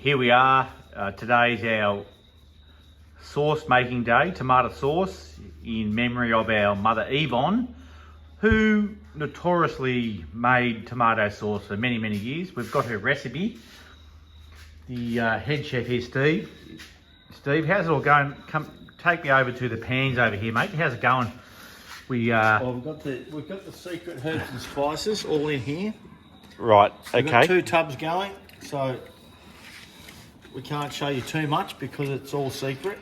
here we are. Today's our sauce making day, tomato sauce, in memory of our mother Yvonne, who notoriously made tomato sauce for many, many years. We've got her recipe. The head chef here, Steve. Steve, how's it all going? Come, take me over to the pans over here, mate. How's it going? Well, we've got the secret herbs and spices all in here. Right. We've Okay. got 2 tubs going, so we can't show you too much because it's all secret.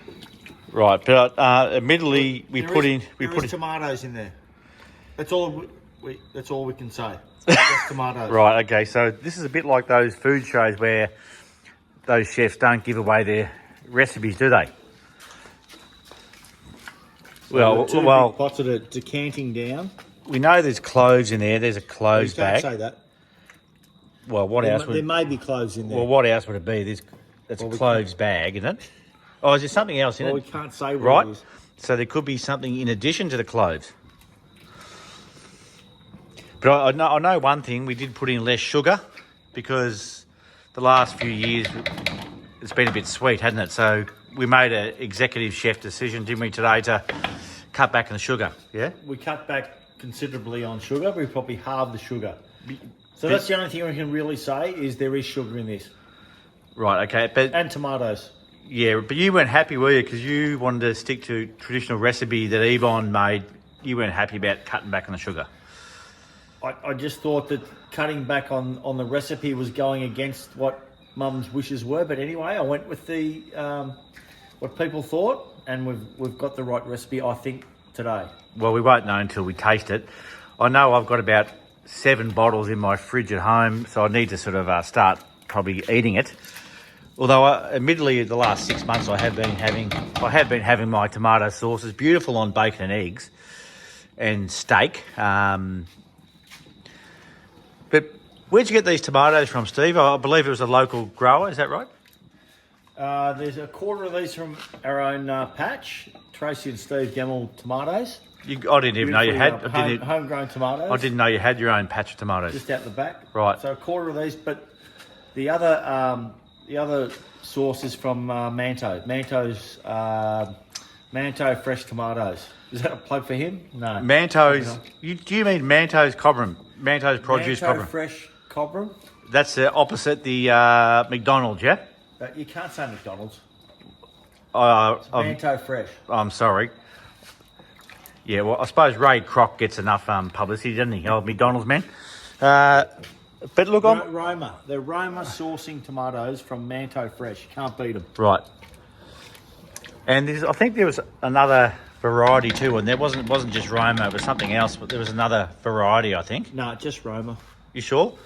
Right, but admittedly, we put in tomatoes in there. That's all we can say. Just tomatoes. Right. Okay. So this is a bit like those food shows where those chefs don't give away their recipes, do they? So two big pots that are decanting down. We know there's cloves in there. There's a cloves You can't bag. say that. Well, what else would? There may be cloves in there. Well, what else would it be? That's a cloves bag, isn't it? Oh, is there something else in Well, it? we can't say what Right. it is. So there could be something in addition to the cloves. But I know one thing. We did put in less sugar because the last few years it's been a bit sweet, hasn't it? So we made an executive chef decision, didn't we, today, to cut back on the sugar. Yeah. We cut back considerably on sugar. We probably halved the sugar. So that's the only thing we can really say is there is sugar in this. Right. Okay. But And tomatoes. yeah, but you weren't happy, were you? Because you wanted to stick to traditional recipe that Yvonne made. You weren't happy about cutting back on the sugar. I just thought that cutting back on the recipe was going against what Mum's wishes were. But anyway, I went with the what people thought, and we've got the right recipe, I think, today. Well, we won't know until we taste it. I know I've got about 7 bottles in my fridge at home, so I need to sort of start probably eating it. Although, admittedly, the last 6 months I have been having my tomato sauce. It's beautiful on bacon and eggs and steak. But where'd you get these tomatoes from, Steve? I believe it was a local grower. Is that right? There's a quarter of these from our own patch, Tracy and Steve Gemmell tomatoes. I didn't even know you had. Homegrown tomatoes. I didn't know you had your own patch of tomatoes. Just out the back. Right. So a quarter of these, but the other source is from Manto. Manto fresh tomatoes. Is that a plug for him? No. Manto's. Do you mean Manto's Cobram? Manto's produce Manto Cobram. fresh Cobram. That's opposite the McDonald's, yeah? But you can't say McDonald's. I'm Manto fresh. sorry. Yeah, well, I suppose Ray Kroc gets enough publicity, doesn't he? Old McDonald's man. But look, Roma. They're Roma sourcing tomatoes from Manto fresh. You can't beat them. Right. And I think there was another variety too, and there wasn't just Roma, it was something else, but there was another variety, I think. No, just Roma. You sure?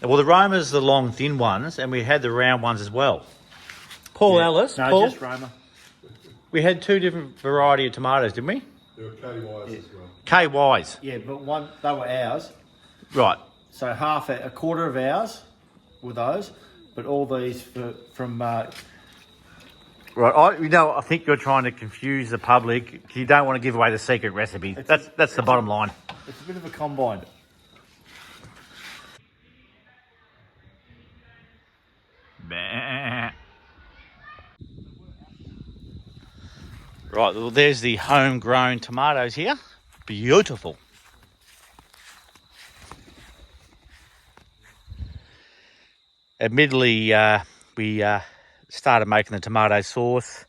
Well, the Roma's the long, thin ones, and we had the round ones as well. Paul Ellis. No, Paul, just Roma. we had 2 different variety of tomatoes, didn't we? There were KYs as well. KYs. Yeah, but they were ours. Right. So a quarter of ours were those, but all these from. Right. I think you're trying to confuse the public. You don't want to give away the secret recipe. That's the bottom line. It's a bit of a combine. Bah. Right, well, there's the homegrown tomatoes here. Beautiful. Admittedly, we started making the tomato sauce,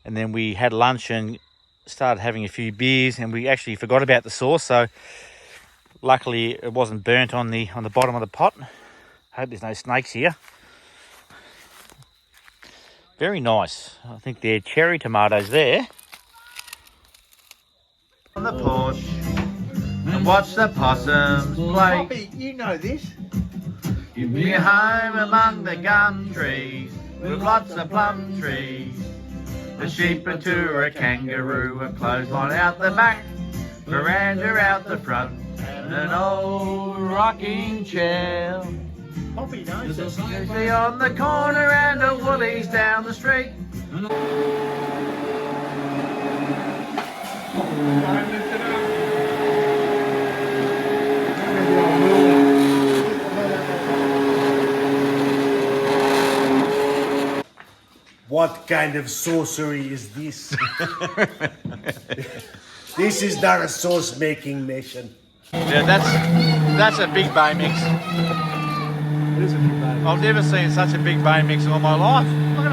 and then we had lunch and started having a few beers, and we actually forgot about the sauce. So luckily, it wasn't burnt on the bottom of the pot. I hope there's no snakes here. Very nice. I think they're cherry tomatoes there. On the porch and watch the possums play. Poppy, you know this. You'll be home among the gum trees with lots of plum trees. The sheep, a tour, a kangaroo, a clothesline out the back, veranda out the front, and an old rocking chair. Poppy knows this. Usually on the corner and a Woolies down the street. What kind of sorcery is this? This is not a sauce making mission. Yeah, that's a big bay mix. It is a big bag. I've never seen such a big bay mix in all my life. Look at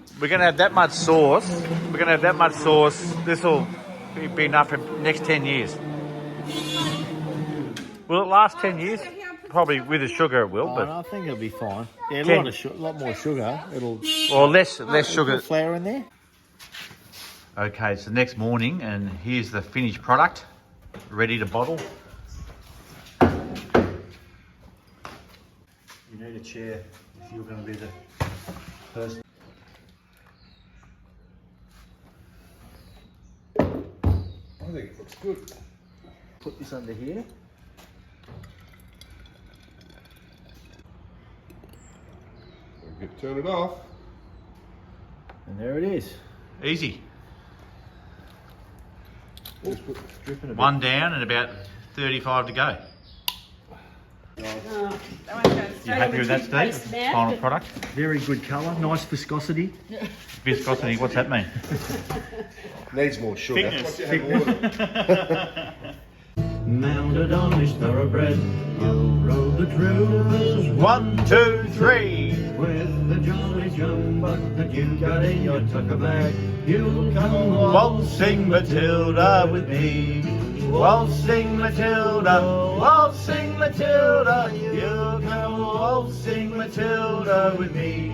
it. We're going to have that much sauce. We're going to have that much sauce. This will be enough for the next 10 years. Will it last 10 years? Probably with the sugar it will, but I think it'll be fine. Yeah, Ten. a lot more sugar. It'll or less sugar. put flour in there. Okay, it's the next morning and here's the finished product, ready to bottle. You need a chair if you're going to be the person. I think it looks good. Put this under here. Turn it off. And there it is. Easy. Just put, Dripping a bit. One down and about 35 to go. You happy with that, Steve? Final product? Very good colour. Nice viscosity. Viscosity, what's that mean? Needs more sugar. Mounted on his thoroughbred, you'll rode the trails 1, 2, 3. with the jolly jumbuck that you got in your tucker bag. You'll come Waltzing Matilda with me. Waltzing Matilda, waltzing Matilda. You'll come waltzing Matilda with me.